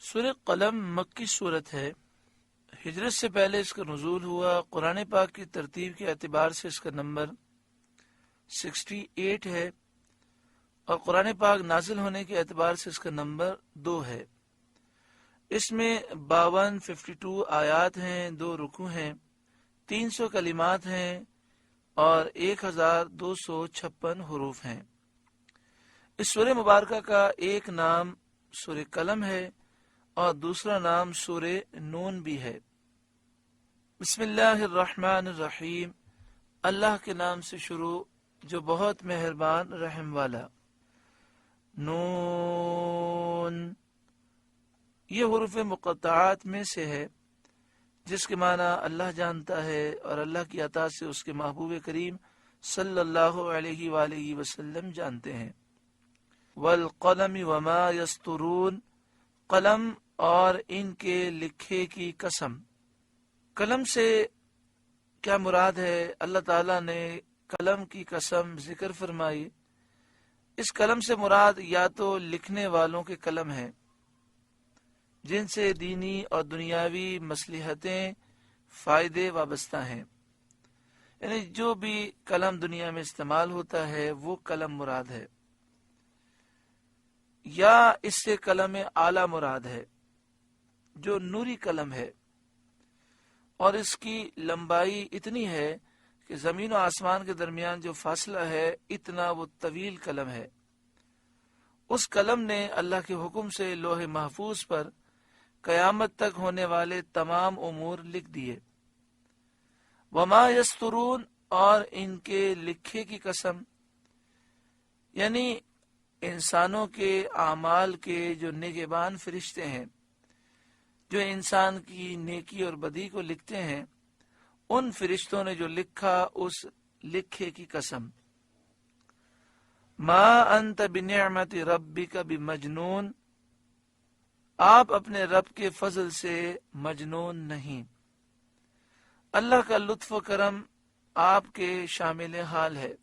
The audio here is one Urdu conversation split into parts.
سورہ قلم مکی صورت ہے۔ ہجرت سے پہلے اس کا نزول ہوا۔ قرآن پاک کی ترتیب کے اعتبار سے اس کا نمبر 68 ہے، اور قرآن پاک نازل ہونے کے اعتبار سے اس کا نمبر 2 ہے۔ اس میں 52 آیات ہیں، 2 رکوع ہیں، 300 کلمات ہیں اور 1256 حروف ہیں۔ اس سورہ مبارکہ کا ایک نام سورہ قلم ہے اور دوسرا نام سورہ نون بھی ہے۔ بسم اللہ الرحمن الرحیم، اللہ کے نام سے شروع جو بہت مہربان رحم والا۔ نون، یہ حروف مقطعات میں سے ہے جس کے معنی اللہ جانتا ہے اور اللہ کی عطا سے اس کے محبوب کریم صلی اللہ علیہ وآلہ وسلم جانتے ہیں۔ والقلم وما یسطرون، قلم اور ان کے لکھے کی قسم۔ قلم سے کیا مراد ہے؟ اللہ تعالیٰ نے قلم کی قسم ذکر فرمائی۔ اس قلم سے مراد یا تو لکھنے والوں کے قلم ہے جن سے دینی اور دنیاوی مصلحتیں فائدے وابستہ ہیں، یعنی جو بھی قلم دنیا میں استعمال ہوتا ہے وہ قلم مراد ہے، یا اس سے قلم اعلیٰ مراد ہے جو نوری قلم ہے، اور اس کی لمبائی اتنی ہے کہ زمین و آسمان کے درمیان جو فاصلہ ہے اتنا وہ طویل قلم ہے۔ اس قلم نے اللہ کے حکم سے لوح محفوظ پر قیامت تک ہونے والے تمام امور لکھ دیے۔ وما یسطرون، اور ان کے لکھے کی قسم، یعنی انسانوں کے اعمال کے جو نگہبان فرشتے ہیں جو انسان کی نیکی اور بدی کو لکھتے ہیں، ان فرشتوں نے جو لکھا اس لکھے کی قسم۔ ما انت بنعمت ربک بمجنون، آپ اپنے رب کے فضل سے مجنون نہیں۔ اللہ کا لطف و کرم آپ کے شامل حال ہے۔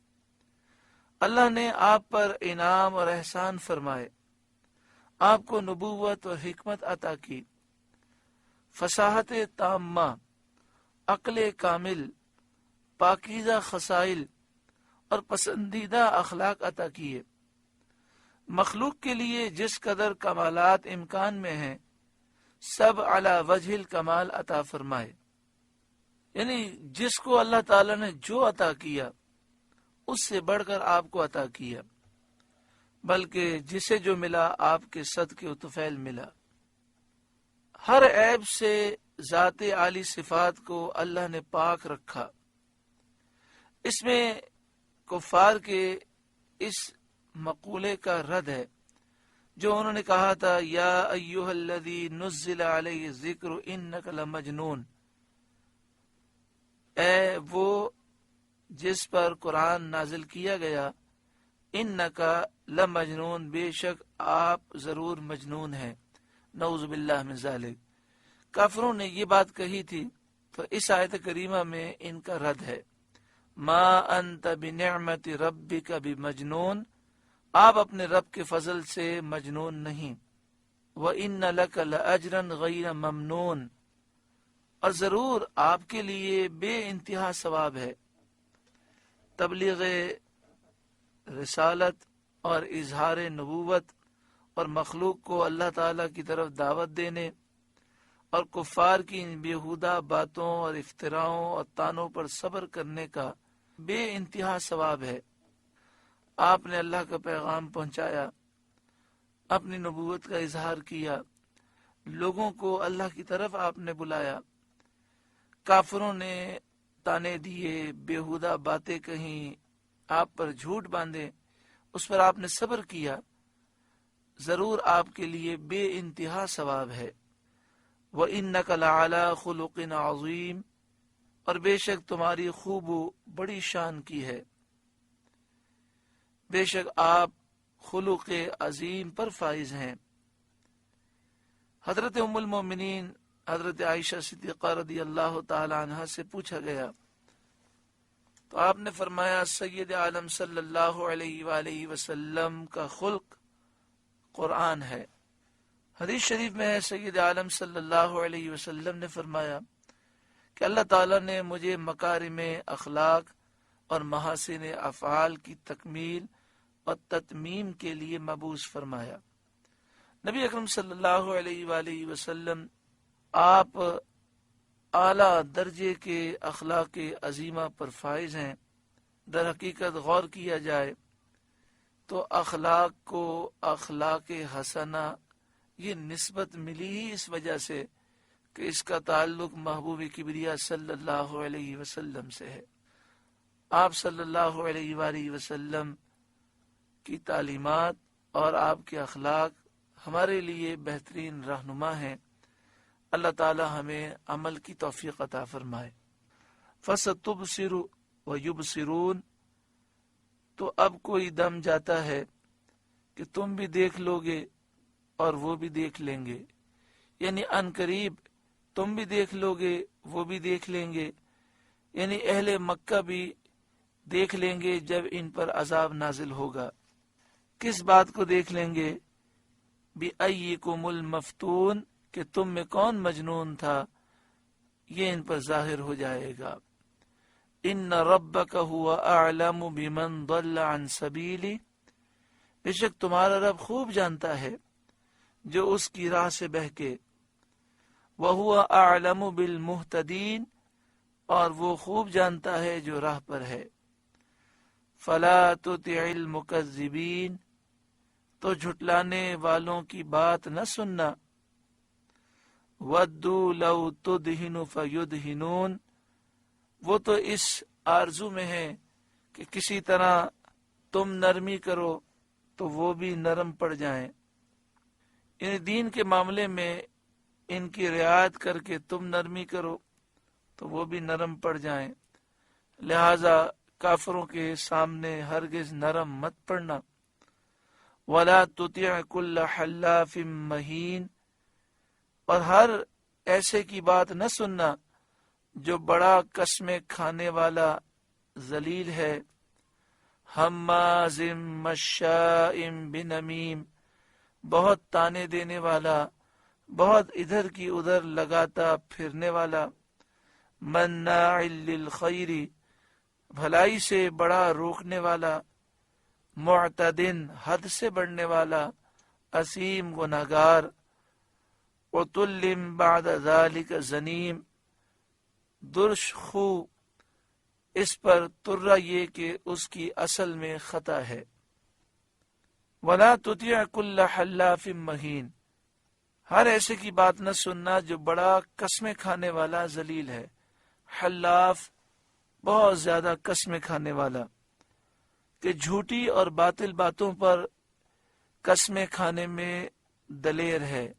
اللہ نے آپ پر انعام اور احسان فرمائے، آپ کو نبوت اور حکمت عطا کی، فصاحت تامہ، عقل کامل، پاکیزہ خصائل اور پسندیدہ اخلاق عطا کیے۔ مخلوق کے لیے جس قدر کمالات امکان میں ہیں سب علی وجہ الکمال عطا فرمائے، یعنی جس کو اللہ تعالی نے جو عطا کیا اس سے بڑھ کر آپ کو عطا کیا، بلکہ جسے جو ملا آپ کے صدقے و طفیل ملا۔ ہر عیب سے ذات عالی صفات کو اللہ نے پاک رکھا۔ اس میں کفار کے اس مقولے کا رد ہے جو انہوں نے کہا تھا یا ایھا الذی نزل علیہ الذکر انک لمجنون، اے وہ جس پر قرآن نازل کیا گیا، انکا لمجنون، بے شک آپ ضرور مجنون ہیں، نعوذ باللہ من ذالک۔ کافروں نے یہ بات کہی تھی، تو اس آیت کریمہ میں ان کا رد ہے۔ ما انت بنعمت ربک بمجنون، آپ اپنے رب کے فضل سے مجنون نہیں۔ وَإِنَّ لَكَ لَأَجْرًا غَيْرَ مَمْنُونٍ، اور ضرور آپ کے لیے بے انتہا ثواب ہے۔ تبلیغ رسالت اور اظہار نبوت اور مخلوق کو اللہ تعالی کی طرف دعوت دینے اور کفار کی ان بیہودہ باتوں اور افتراؤں اور طعنوں پر صبر کرنے کا بے انتہا ثواب ہے۔ آپ نے اللہ کا پیغام پہنچایا، اپنی نبوت کا اظہار کیا، لوگوں کو اللہ کی طرف آپ نے بلایا۔ کافروں نے تانے دیے، بیہودہ باتیں کہیں، آپ پر جھوٹ باندھے، اس پر آپ نے صبر کیا، ضرور آپ کے لیے بے انتہا ثواب ہے۔ وَإِنَّكَ لَعَلَىٰ خُلُقٍ عَظِيمٍ، اور بے شک تمہاری خوب بڑی شان کی ہے، بے شک آپ خلق عظیم پر فائز ہیں۔ حضرت ام المومنین حضرت عائشہ صدیقہ رضی اللہ تعالی عنہ سے پوچھا گیا تو آپ نے فرمایا سید عالم صلی اللہ علیہ وآلہ وسلم کا خلق قرآن ہے، حدیث شریف میں ہے سید عالم صلی اللہ علیہ وسلم نے فرمایا کہ اللہ تعالیٰ نے مجھے مکارم اخلاق اور محاسن افعال کی تکمیل اور تتمیم کے لیے مبعوث فرمایا۔ نبی اکرم صلی اللہ علیہ وآلہ وسلم آپ اعلیٰ درجے کے اخلاق عظیمہ پر فائز ہیں۔ در حقیقت غور کیا جائے تو اخلاق کو اخلاق حسنہ یہ نسبت ملی ہی اس وجہ سے کہ اس کا تعلق محبوب کبریا صلی اللہ علیہ وسلم سے ہے۔ آپ صلی اللہ علیہ وآلہ وسلم کی تعلیمات اور آپ کے اخلاق ہمارے لیے بہترین رہنما ہیں۔ اللہ تعالی ہمیں عمل کی توفیق عطا فرمائے۔ فَسَتُبْصِرُ وَيُبْصِرُونَ، تو اب کوئی دم جاتا ہے کہ تم بھی دیکھ لو گے اور وہ بھی دیکھ لیں گے، یعنی ان قریب تم بھی دیکھ لو گے وہ بھی دیکھ لیں گے، یعنی اہل مکہ بھی دیکھ لیں گے جب ان پر عذاب نازل ہوگا۔ کس بات کو دیکھ لیں گے؟ بِأَيِّكُمُ الْمَفْتُونَ، کہ تم میں کون مجنون تھا، یہ ان پر ظاہر ہو جائے گا۔ إِنَّ رَبَّكَ هُوَ أَعْلَمُ بِمَنْ ضَلَّ عَنْ سَبِيلِهِ، بے شک تمہارا رب خوب جانتا ہے جو اس کی راہ سے بہکے۔ وَهُوَ أَعْلَمُ بِالْمُهْتَدِينَ، اور وہ خوب جانتا ہے جو راہ پر ہے۔ فَلَا تُطِعِ الْمُكَذِّبِينَ، تو جھٹلانے والوں کی بات نہ سننا۔ وَدُّوا لَوْ تُدْهِنُ فَيُدْهِنُونَ، وہ تو اس آرزو میں ہے کہ کسی طرح تم نرمی کرو تو وہ بھی نرم پڑ جائیں، یعنی دین کے معاملے میں ان کی رعایت کر کے تم نرمی کرو تو وہ بھی نرم پڑ جائیں، لہذا کافروں کے سامنے ہرگز نرم مت پڑنا۔ وَلَا تُطِعْ كُلَّ حَلَّافٍ مَّهِينٍ، اور ہر ایسے کی بات نہ سننا جو بڑا قسمیں کھانے والا ذلیل ہے۔ ہمازٍ مشاء بنمیم، بہت تانے دینے والا، بہت ادھر کی ادھر لگاتا پھرنے والا۔ مناع للخیر، بھلائی سے بڑا روکنے والا۔ معتدٍ، حد سے بڑھنے والا۔ اثیم، گناہگار۔ عتل بعد ذلک زنیم، درش خو، اس پر ترا یہ کہ اس کی اصل میں خطا ہے۔ وَلَا تُطِعْ كُلَّ حَلَّافٍ مَّهِينٍ، ہر ایسے کی بات نہ سننا جو بڑا قسمیں کھانے والا ذلیل ہے۔ حلاف، بہت زیادہ قسمیں کھانے والا، کہ جھوٹی اور باطل باتوں پر قسمیں کھانے میں دلیر ہے۔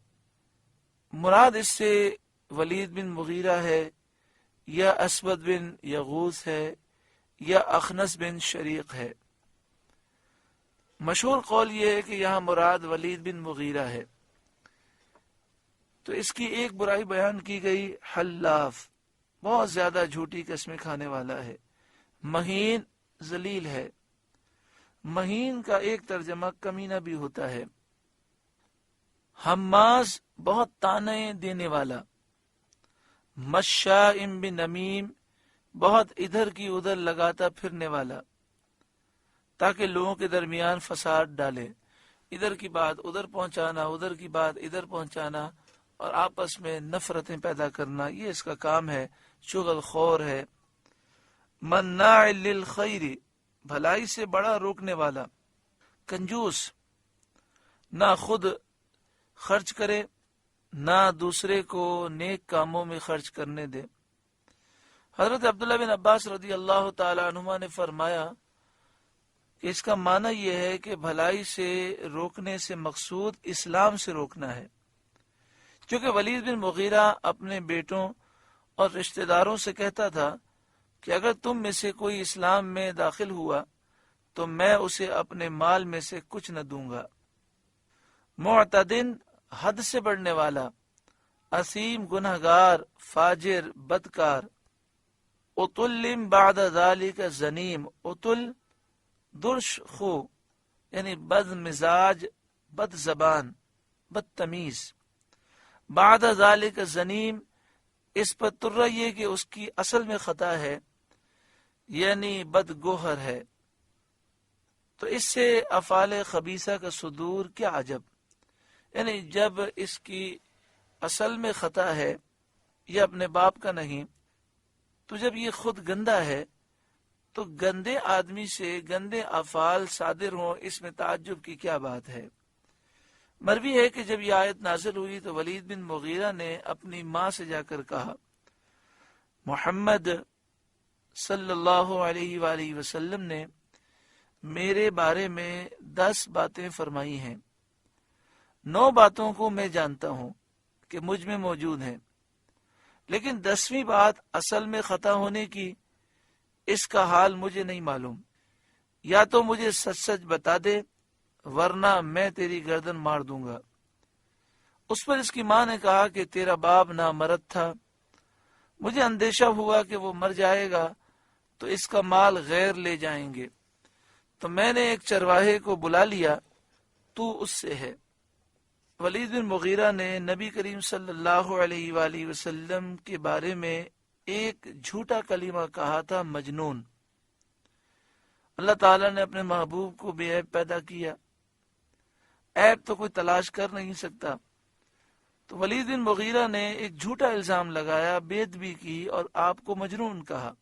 مراد اس سے ولید بن مغیرہ ہے، یا اسود بن یغوث ہے، یا اخنس بن شریق ہے۔ مشہور قول یہ ہے کہ یہاں مراد ولید بن مغیرہ ہے۔ تو اس کی ایک برائی بیان کی گئی، حلاف، بہت زیادہ جھوٹی قسمیں کھانے والا ہے۔ مہین، ذلیل ہے۔ مہین کا ایک ترجمہ کمینہ بھی ہوتا ہے۔ حماز، بہت تانے دینے والا۔ مشاء بنمیم، بہت ادھر کی ادھر لگاتا پھرنے والا، تاکہ لوگوں کے درمیان فساد ڈالے، ادھر کی بات ادھر پہنچانا، ادھر کی بات ادھر پہنچانا، اور آپس میں نفرتیں پیدا کرنا، یہ اس کا کام ہے، چغل خور ہے۔ مناع للخیر، بھلائی سے بڑا روکنے والا۔ کنجوس، نہ خود خرچ کرے نہ دوسرے کو نیک کاموں میں خرچ کرنے دے۔ حضرت عبداللہ بن عباس رضی اللہ تعالی عنہما نے فرمایا کہ اس کا معنی یہ ہے کہ بھلائی سے روکنے سے مقصود اسلام سے روکنا ہے، کیونکہ ولید بن مغیرہ اپنے بیٹوں اور رشتہ داروں سے کہتا تھا کہ اگر تم میں سے کوئی اسلام میں داخل ہوا تو میں اسے اپنے مال میں سے کچھ نہ دوں گا۔ معتدن، حد سے بڑھنے والا۔ اثیم، گنہگار، فاجر، بدکار۔ عتل بعد ذلک زنیم، عتل درش خو، یعنی بد مزاج، بد زبان، بدتمیز. بعد ذالک زنیم، اس پر ترہ یہ کہ اس کی اصل میں خطا ہے، یعنی بدگوہر ہے. تو اس سے افعال خبیثہ کا صدور کیا عجب، یعنی جب اس کی اصل میں خطا ہے، یہ اپنے باپ کا نہیں، تو جب یہ خود گندا ہے تو گندے آدمی سے گندے افعال صادر ہوں، اس میں تعجب کی کیا بات ہے. مروی ہے کہ جب یہ آیت نازل ہوئی تو ولید بن مغیرہ نے اپنی ماں سے جا کر کہا، محمد صلی اللہ علیہ وآلہ وسلم نے میرے بارے میں 10 باتیں فرمائی ہیں، 9 باتوں کو میں جانتا ہوں کہ مجھ میں موجود ہیں، لیکن 10ویں بات اصل میں خطا ہونے کی، اس کا حال مجھے نہیں معلوم. یا تو مجھے سچ سچ بتا دے ورنہ میں تیری گردن مار دوں گا. اس پر اس کی ماں نے کہا کہ تیرا باپ نامرد تھا، مجھے اندیشہ ہوا کہ وہ مر جائے گا تو اس کا مال غیر لے جائیں گے، تو میں نے ایک چرواہے کو بلا لیا، تو اس سے ہے. ولید بن مغیرہ نے نبی کریم صلی اللہ علیہ وآلہ وسلم کے بارے میں ایک جھوٹا کلمہ کہا تھا، مجنون. اللہ تعالیٰ نے اپنے محبوب کو بے عیب پیدا کیا، عیب تو کوئی تلاش کر نہیں سکتا. تو ولید بن مغیرہ نے ایک جھوٹا الزام لگایا، بے ادبی کی اور آپ کو مجنون کہا.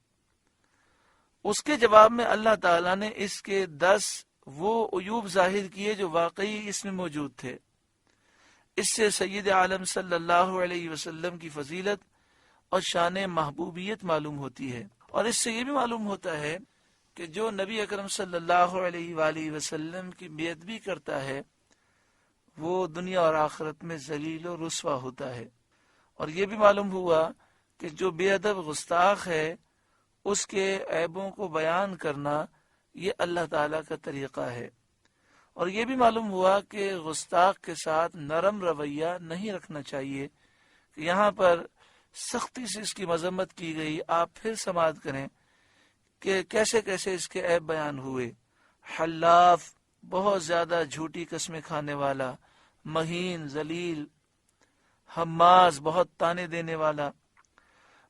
اس کے جواب میں اللہ تعالیٰ نے اس کے 10 وہ عیوب ظاہر کیے جو واقعی اس میں موجود تھے. اس سے سید عالم صلی اللہ علیہ وسلم کی فضیلت اور شان محبوبیت معلوم ہوتی ہے، اور اس سے یہ بھی معلوم ہوتا ہے کہ جو نبی اکرم صلی اللہ علیہ وآلہ وسلم کی بے ادبی کرتا ہے وہ دنیا اور آخرت میں ذلیل و رسوا ہوتا ہے. اور یہ بھی معلوم ہوا کہ جو بے ادب گستاخ ہے اس کے عیبوں کو بیان کرنا یہ اللہ تعالیٰ کا طریقہ ہے. اور یہ بھی معلوم ہوا کہ گستاخ کے ساتھ نرم رویہ نہیں رکھنا چاہیے. کہ یہاں پر سختی سے اس کی مذمت کی گئی، آپ پھر سماعت کریں کہ کیسے کیسے اس کے عیب بیان ہوئے. حلاف، بہت زیادہ جھوٹی قسمیں کھانے والا، مہین، ذلیل. حماز، بہت تانے دینے والا.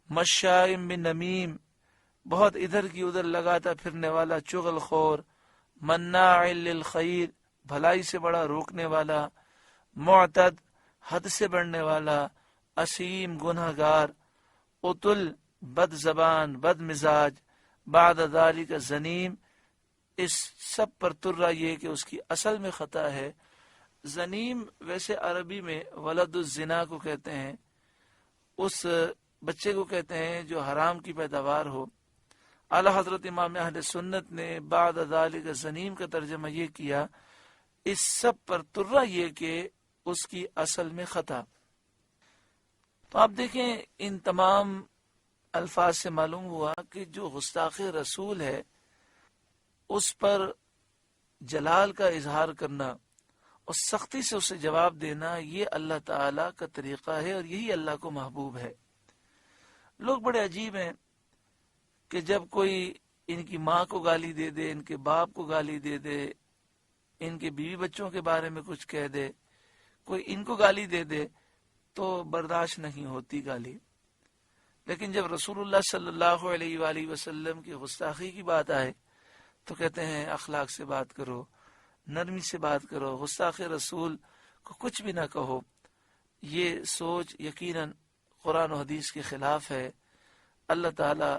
مشائم بن نمیم، بہت ادھر کی ادھر لگاتا پھرنے والا چغل خور. مناع للخیر، بھلائی سے بڑا روکنے والا. معتد، حد سے بڑھنے والا. اسیم، گناہ گار. اتل، بد زبان، بد مزاج. بعد ذالک زنیم، اس سب پر ترہ یہ کہ اس کی اصل میں خطا ہے. زنیم ویسے عربی میں ولد الزنا کو کہتے ہیں، اس بچے کو کہتے ہیں جو حرام کی پیداوار ہو. اعلی حضرت امام اہل سنت نے بعد ذالک زنیم کا ترجمہ یہ کیا، اس سب پر ترہ یہ کہ اس کی اصل میں خطا. تو آپ دیکھیں ان تمام الفاظ سے معلوم ہوا کہ جو گستاخ رسول ہے اس پر جلال کا اظہار کرنا اور سختی سے اسے جواب دینا یہ اللہ تعالیٰ کا طریقہ ہے اور یہی اللہ کو محبوب ہے. لوگ بڑے عجیب ہیں کہ جب کوئی ان کی ماں کو گالی دے دے، ان کے باپ کو گالی دے دے، ان کے بیوی بچوں کے بارے میں کچھ کہہ دے، کوئی ان کو گالی دے دے تو برداشت نہیں ہوتی گالی. لیکن جب رسول اللہ صلی اللہ علیہ وآلہ وسلم کی گستاخی کی بات آئے تو کہتے ہیں اخلاق سے بات کرو، نرمی سے بات کرو، گستاخ رسول کو کچھ بھی نہ کہو. یہ سوچ یقیناً قرآن و حدیث کے خلاف ہے. اللہ تعالی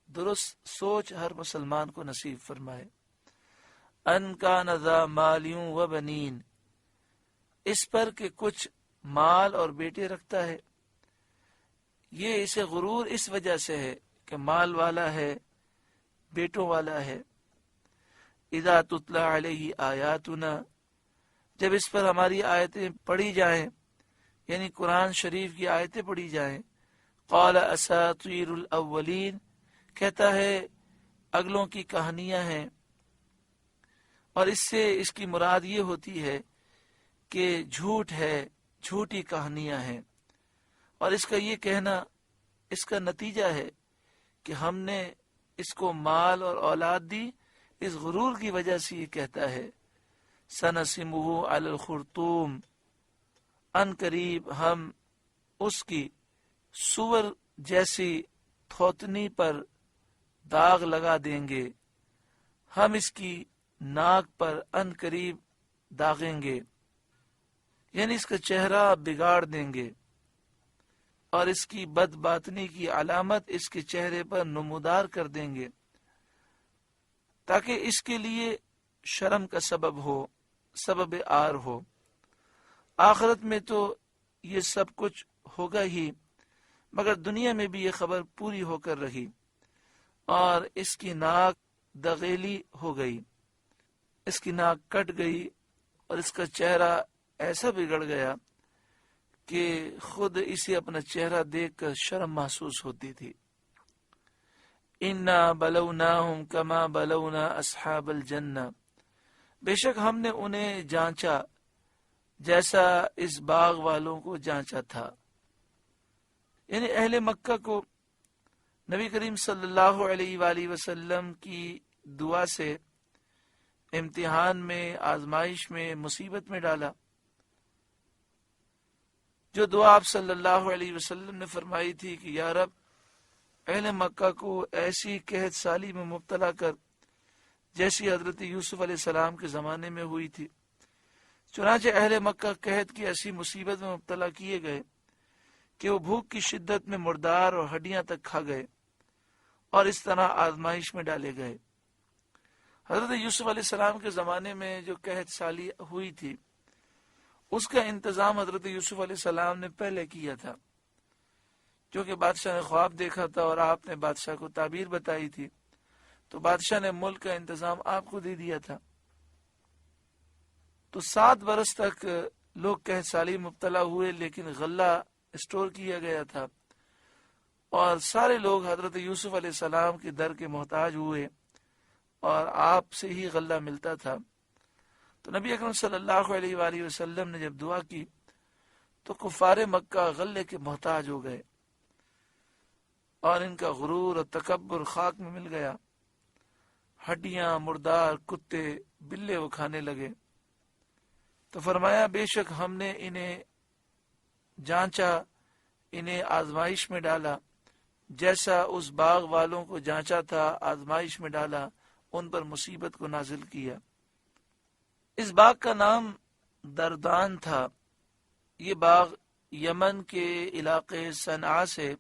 درست سوچ ہر مسلمان کو نصیب فرمائے. ان کان ذا مالیوں و بنین، اس پر کہ کچھ مال اور بیٹے رکھتا ہے. یہ اسے غرور اس وجہ سے ہے کہ مال والا ہے، بیٹوں والا ہے. اذا تتلی علیہ آیاتنا، جب اس پر ہماری آیتیں پڑھی جائیں، یعنی قرآن شریف کی آیتیں پڑھی جائیں. قال اساطیر الاولین، کہتا ہے اگلوں کی کہانیاں ہیں. اور اس سے اس کی مراد یہ ہوتی ہے کہ جھوٹ ہے، جھوٹی کہانیاں ہیں. اور اس کا یہ کہنا اس کا نتیجہ ہے کہ ہم نے اس کو مال اور اولاد دی، اس غرور کی وجہ سے یہ کہتا ہے. سنسمہ علی الخرطوم، ان قریب ہم اس کی سور جیسی تھوتنی پر داغ لگا دیں گے، ہم اس کی ناک پر ان قریب داغیں گے، یعنی اس کا چہرہ بگاڑ دیں گے، اور اس کی بد باطنی کی علامت اس کے چہرے پر نمودار کر دیں گے، تاکہ اس کے لیے شرم کا سبب ہو، سبب آر ہو۔ آخرت میں تو یہ سب کچھ ہوگا ہی، مگر دنیا میں بھی یہ خبر پوری ہو کر رہی، اور اس کی ناک دغیلی ہو گئی، اس کی ناک کٹ گئی، اور اس کا چہرہ ایسا بگڑ گیا کہ خود اسے اپنا چہرہ دیکھ کر شرم محسوس ہوتی تھی۔ اِنَّا بَلَوْنَاهُمْ كَمَا بَلَوْنَا أَصْحَابَ الْجَنَّةِ، بے شک ہم نے انہیں جانچا جیسا اس باغ والوں کو جانچا تھا، یعنی اہل مکہ کو نبی کریم صلی اللہ علیہ وآلہ وسلم کی دعا سے امتحان میں، آزمائش میں، مصیبت میں ڈالا۔ جو دعا آپ صلی اللہ علیہ وسلم نے فرمائی تھی کہ یا رب اہل مکہ کو ایسی قحط سالی میں مبتلا کر جیسی حضرت یوسف علیہ السلام کے زمانے میں ہوئی تھی۔ چنانچہ اہل مکہ قحط کی ایسی مصیبت میں مبتلا کیے گئے کہ وہ بھوک کی شدت میں مردار اور ہڈیاں تک کھا گئے، اور اس طرح آزمائش میں ڈالے گئے۔ حضرت یوسف علیہ السلام کے زمانے میں جو قحط سالی ہوئی تھی، اس کا انتظام حضرت یوسف علیہ السلام نے پہلے کیا تھا، کیونکہ بادشاہ نے خواب دیکھا تھا اور آپ نے بادشاہ کو تعبیر بتائی تھی، تو بادشاہ نے ملک کا انتظام آپ کو دے دیا تھا۔ تو 7 برس تک لوگ قحط سالی مبتلا ہوئے، لیکن غلہ اسٹور کیا گیا تھا، اور سارے لوگ حضرت یوسف علیہ السلام کے در کے محتاج ہوئے، اور آپ سے ہی غلہ ملتا تھا۔ تو نبی اکرم صلی اللہ علیہ وآلہ وسلم نے جب دعا کی تو کفار مکہ غلے کے محتاج ہو گئے، اور ان کا غرور اور تکبر خاک میں مل گیا، ہڈیاں، مردار، کتے، بلے وہ کھانے لگے۔ تو فرمایا بے شک ہم نے انہیں جانچا، انہیں آزمائش میں ڈالا، جیسا اس باغ والوں کو جانچا تھا، آزمائش میں ڈالا، ان پر مصیبت کو نازل کیا۔ اس باغ کا نام دردان تھا۔ یہ باغ یمن کے علاقے صنعاء سے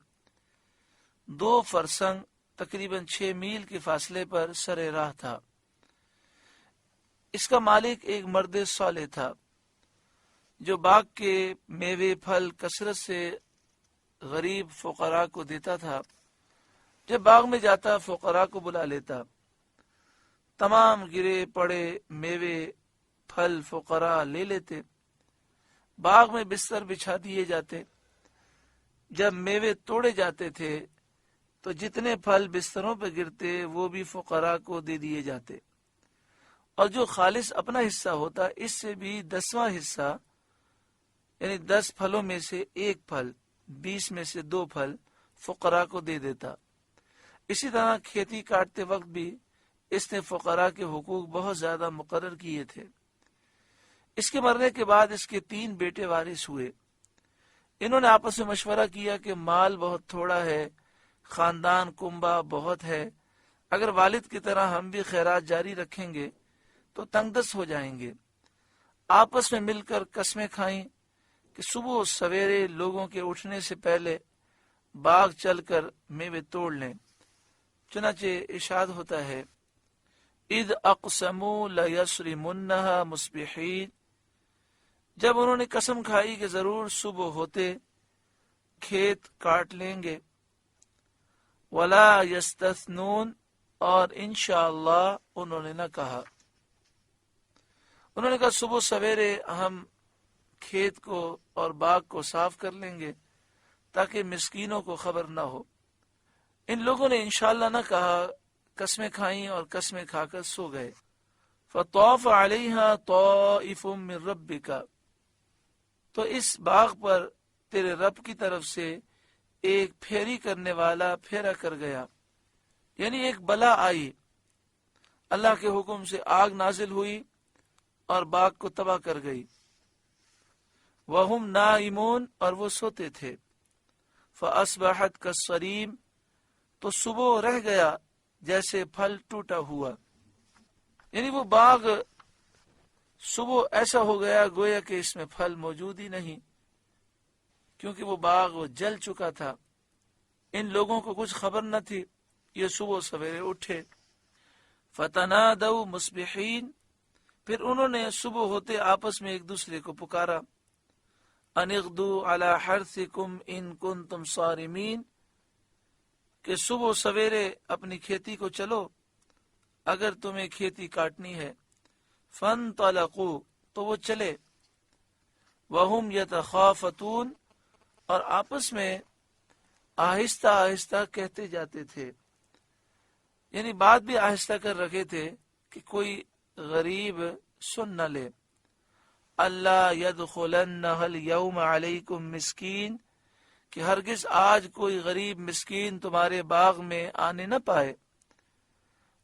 2 فرسنگ تقریباً 6 میل کے فاصلے پر سر راہ تھا۔ اس کا مالک ایک مرد صالح تھا جو باغ کے میوے پھل کثرت سے غریب فقراء کو دیتا تھا۔ جب باغ میں جاتا فقراء کو بلا لیتا، تمام گرے پڑے میوے پھل فقراء لے لیتے، باغ میں بستر بچھا دیے جاتے۔ جب میوے توڑے جاتے تھے تو جتنے پھل بستروں پہ گرتے وہ بھی فقراء کو دے دیے جاتے، اور جو خالص اپنا حصہ ہوتا اس سے بھی 10واں حصہ، یعنی 10 پھلوں میں سے 1 پھل، 20 میں سے 2 پھل فقراء کو دے دیتا۔ اسی طرح کھیتی کاٹتے وقت بھی اس نے فقراء کے حقوق بہت زیادہ مقرر کیے تھے۔ اس کے مرنے کے بعد اس کے 3 بیٹے وارث ہوئے۔ انہوں نے آپس میں مشورہ کیا کہ مال بہت تھوڑا ہے، خاندان کنبہ بہت ہے، اگر والد کی طرح ہم بھی خیرات جاری رکھیں گے تو تنگ دست ہو جائیں گے۔ آپس میں مل کر قسمیں کھائیں کہ صبح سویرے لوگوں کے اٹھنے سے پہلے باغ چل کر میوے توڑ لیں۔ چنانچہ ارشاد ہوتا ہے اذ اقسموا لیصرمنها مصبحین، جب انہوں نے قسم کھائی کہ ضرور صبح ہوتے کھیت کاٹ لیں گے، ولا یستثنون، اور انشاءاللہ انہوں نے نہ کہا۔ انہوں نے کہا صبح سویرے ہم کھیت کو اور باغ کو صاف کر لیں گے تاکہ مسکینوں کو خبر نہ ہو۔ ان لوگوں نے انشاءاللہ نہ کہا، قسمیں کھائیں اور قسمیں کھا کر سو گئے۔ فطاف علیہا طائف من ربک، تو اس باغ پر تیرے رب کی طرف سے ایک پھیری کرنے والا پھیرا کر گیا، یعنی ایک بلا آئی، اللہ کے حکم سے آگ نازل ہوئی اور باغ کو تباہ کر گئی۔ وہم نائمون اور وہ سوتے تھے، فاصبحت کالصریم تو صبح رہ گیا جیسے پھل ٹوٹا ہوا، یعنی وہ باغ صبح ایسا ہو گیا گویا کہ اس میں پھل موجود ہی نہیں، کیونکہ وہ باغ جل چکا تھا۔ ان لوگوں کو کچھ خبر نہ تھی، یہ صبح سویرے اٹھے، فتنادوا مصبحین پھر انہوں نے صبح ہوتے آپس میں ایک دوسرے کو پکارا، ان اغدوا علی حرثکم ان کنتم صارمین کہ صبح سویرے اپنی کھیتی کو چلو اگر تمہیں کھیتی کاٹنی ہے، فانطلقوا تو وہ چلے، وہم یتخافتون اور آپس میں آہستہ آہستہ کہتے جاتے تھے، یعنی بات بھی آہستہ کر رکھے تھے کہ کوئی غریب سن نہ لے، اللہ یدخلنہ الیوم علیکم مسکین کہ ہرگز آج کوئی غریب مسکین تمہارے باغ میں آنے نہ پائے،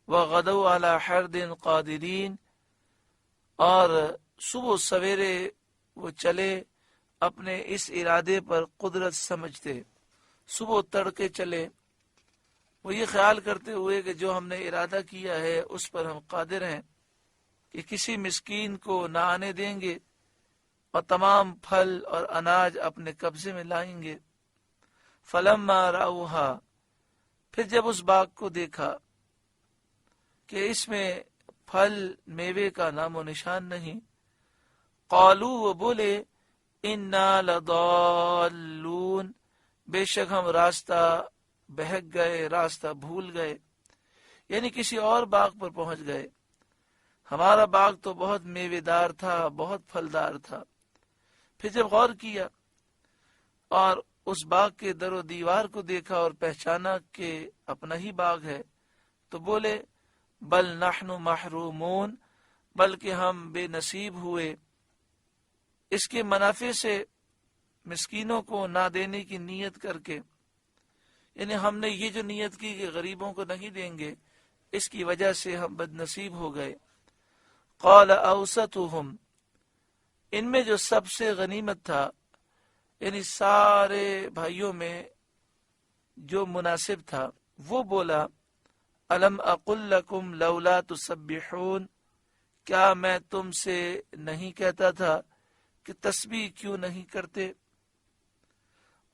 وغدوا علی حرد قادرین اور صبح سویرے وہ چلے اپنے اس ارادے پر قدرت سمجھتے، صبح تڑکے چلے وہ یہ خیال کرتے ہوئے کہ جو ہم نے ارادہ کیا ہے اس پر ہم قادر ہیں کہ کسی مسکین کو نہ آنے دیں گے اور تمام پھل اور اناج اپنے قبضے میں لائیں گے۔ فلما رأوہا پھر جب اس باغ کو دیکھا کہ اس میں پھل میوے کا نام و نشان نہیں، قالو وہ بولے انا لضالون بے شک ہم راستہ بہک گئے، راستہ بھول گئے، یعنی کسی اور باغ پر پہنچ گئے، ہمارا باغ تو بہت میوے دار تھا، بہت پھلدار تھا۔ پھر جب غور کیا اور اس باغ کے در و دیوار کو دیکھا اور پہچانا کہ اپنا ہی باغ ہے تو بولے بل نحن محرومون بلکہ ہم بے نصیب ہوئے، اس کے منافع سے مسکینوں کو نہ دینے کی نیت کر کے، یعنی ہم نے یہ جو نیت کی کہ غریبوں کو نہیں دیں گے اس کی وجہ سے ہم بد نصیب ہو گئے۔ قال اوسطهم ان میں جو سب سے غنیمت تھا، یعنی سارے بھائیوں میں جو مناسب تھا، وہ بولا الم اقل لکم لولا تسبحون کیا میں تم سے نہیں کہتا تھا کہ تسبیح کیوں نہیں کرتے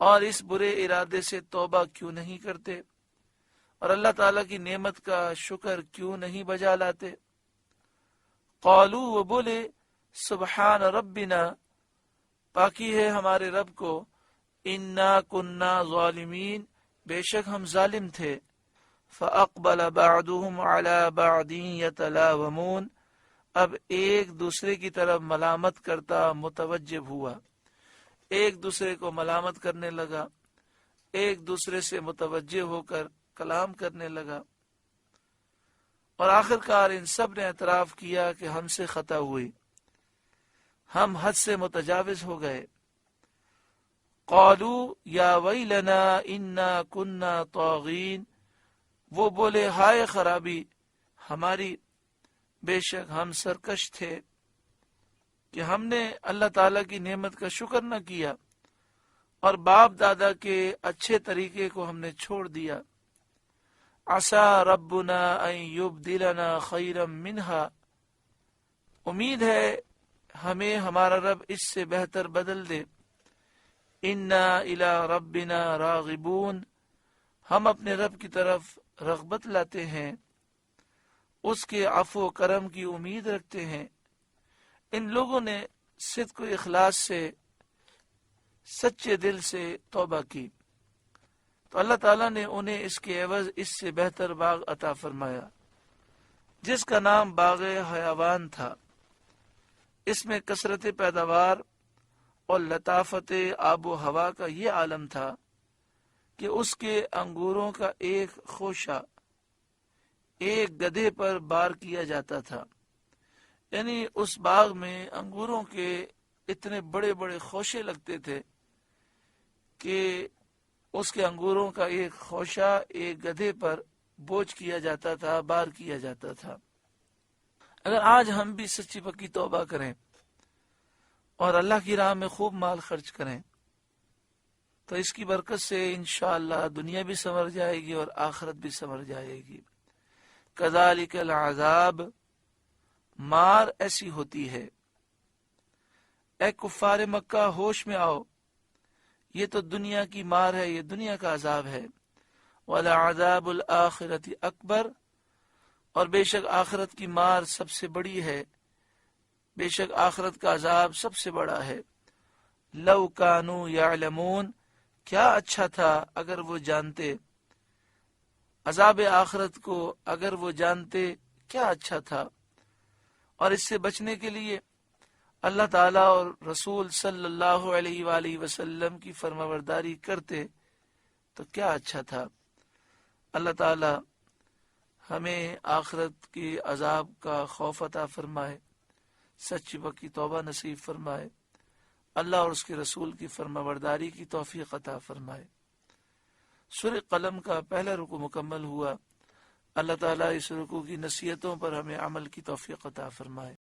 اور اس برے ارادے سے توبہ کیوں نہیں کرتے اور اللہ تعالیٰ کی نعمت کا شکر کیوں نہیں بجا لاتے۔ قالو وہ بولے سبحان ربنا پاکی ہے ہمارے رب کو، انا کننا ظالمین بے شک ہم ظالم تھے۔ فاقبل بعضهم على بعض يتلاومون اب ایک دوسرے کی طرف ملامت کرتا متوجہ ہوا، ایک دوسرے کو ملامت کرنے لگا، ایک دوسرے سے متوجہ ہو کر کلام کرنے لگا، اور آخر کار ان سب نے اعتراف کیا کہ ہم سے خطا ہوئی، ہم حد سے متجاوز ہو گئے۔ قالوا یا ویلنا انا کننا طاغین وہ بولے ہائے خرابی ہماری، بے شک ہم سرکش تھے کہ ہم نے اللہ تعالیٰ کی نعمت کا شکر نہ کیا اور باپ دادا کے اچھے طریقے کو ہم نے چھوڑ دیا۔ عسى ربنا ان يبدلنا خيرا منها امید ہے ہمیں ہمارا رب اس سے بہتر بدل دے۔ انا الى ربنا راغبون ہم اپنے رب کی طرف رغبت لاتے ہیں، اس کے عفو و کرم کی امید رکھتے ہیں۔ ان لوگوں نے صدق و اخلاص سے سچے دل سے توبہ کی تو اللہ تعالیٰ نے انہیں اس کے عوض اس سے بہتر باغ عطا فرمایا جس کا نام باغ حیوان تھا۔ اس میں کثرت پیداوار اور لطافت آب و ہوا کا یہ عالم تھا کہ اس کے انگوروں کا ایک خوشہ ایک گدھے پر بار کیا جاتا تھا، یعنی اس باغ میں انگوروں کے اتنے بڑے بڑے خوشے لگتے تھے کہ اس کے انگوروں کا ایک خوشہ ایک گدھے پر بوجھ کیا جاتا تھا، بار کیا جاتا تھا۔ اگر آج ہم بھی سچی پکی توبہ کریں اور اللہ کی راہ میں خوب مال خرچ کریں، تو اس کی برکت سے انشاءاللہ دنیا بھی سنور جائے گی اور آخرت بھی سنور جائے گی۔ کذالک العذاب، مار ایسی ہوتی ہے۔ اے کفار مکہ، ہوش میں آؤ، یہ تو دنیا کی مار ہے، یہ دنیا کا عذاب ہے۔ وَلَعَذَابُ الْآخِرَةِ اکبر، اور بے شک آخرت کی مار سب سے بڑی ہے، بے شک آخرت کا عذاب سب سے بڑا ہے۔ لَوْ كَانُوا يَعْلَمُونَ، کیا اچھا تھا اگر وہ جانتے، عذاب آخرت کو اگر وہ جانتے کیا اچھا تھا۔ اور اس سے بچنے کے لیے اللہ تعالیٰ اور رسول صلی اللہ علیہ وآلہ وسلم کی فرمانبرداری کرتے تو کیا اچھا تھا۔ اللہ تعالیٰ ہمیں آخرت کے عذاب کا خوف عطا فرمائے، سچی پکی توبہ نصیب فرمائے، اللہ اور اس کے رسول کی فرمانبرداری کی توفیق عطا فرمائے۔ سورہ قلم کا پہلا رکوع مکمل ہوا۔ اللہ تعالیٰ اس رکوع کی نصیحتوں پر ہمیں عمل کی توفیق عطا فرمائے۔